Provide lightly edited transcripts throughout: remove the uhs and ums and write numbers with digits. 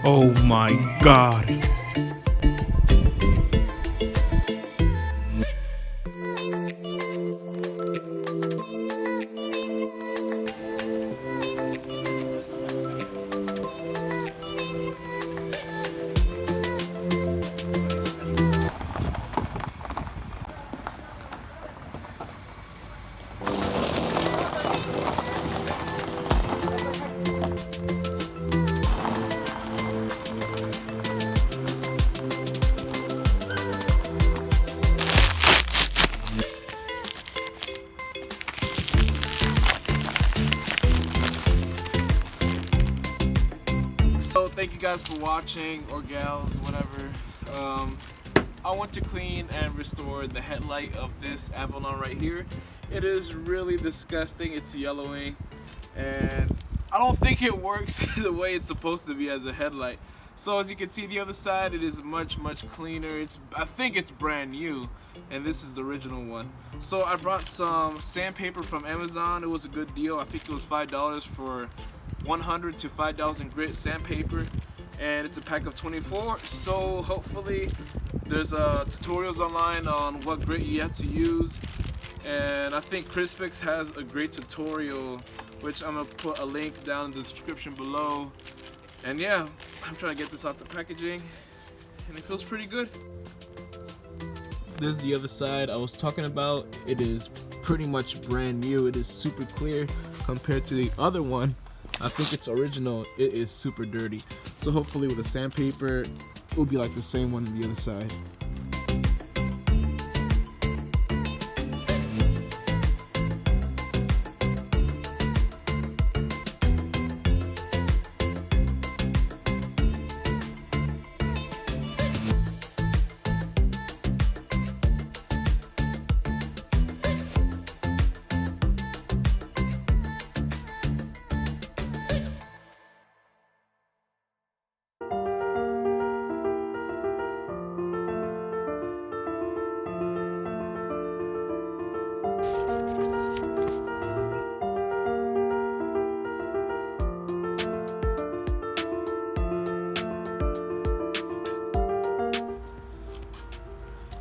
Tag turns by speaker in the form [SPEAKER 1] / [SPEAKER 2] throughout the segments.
[SPEAKER 1] Oh my god. So thank you guys for watching, or gals, whatever. I want to clean and restore the headlight of this Avalon right here. It is really disgusting. It's yellowing, and I don't think it works the way it's supposed to be as a headlight. So as you can see, the other side, it is much cleaner. I think it's brand new, and this is the original one. So I brought some sandpaper from Amazon. It was a good deal. I think it was $5 for 100 to 5,000 grit sandpaper, and it's a pack of 24. So hopefully there's tutorials online on what grit you have to use, and I think ChrisFix has a great tutorial, which I'm gonna put a link down in the description below. And yeah, I'm trying to get this out the packaging, and it feels pretty good. This is the other side I was talking about. It is pretty much brand new. It is super clear compared to the other one. I think it's original. It is super dirty. So hopefully with the sandpaper, it will be like the same one on the other side.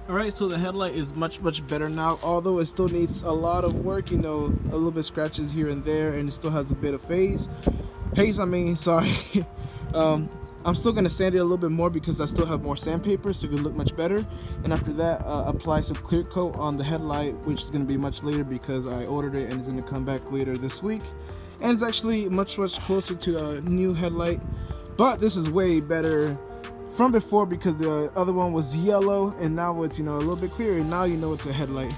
[SPEAKER 1] Alright, so the headlight is much better now, although it still needs a lot of work, you know, a little bit scratches here and there, and it still has a bit of haze, sorry. I'm still going to sand it a little bit more because I still have more sandpaper, so it can look much better. And after that, apply some clear coat on the headlight, which is going to be much later because I ordered it and it's going to come back later this week. And it's actually much closer to a new headlight, but this is way better from before because the other one was yellow, and now it's, you know, a little bit clearer, and now you know it's a headlight.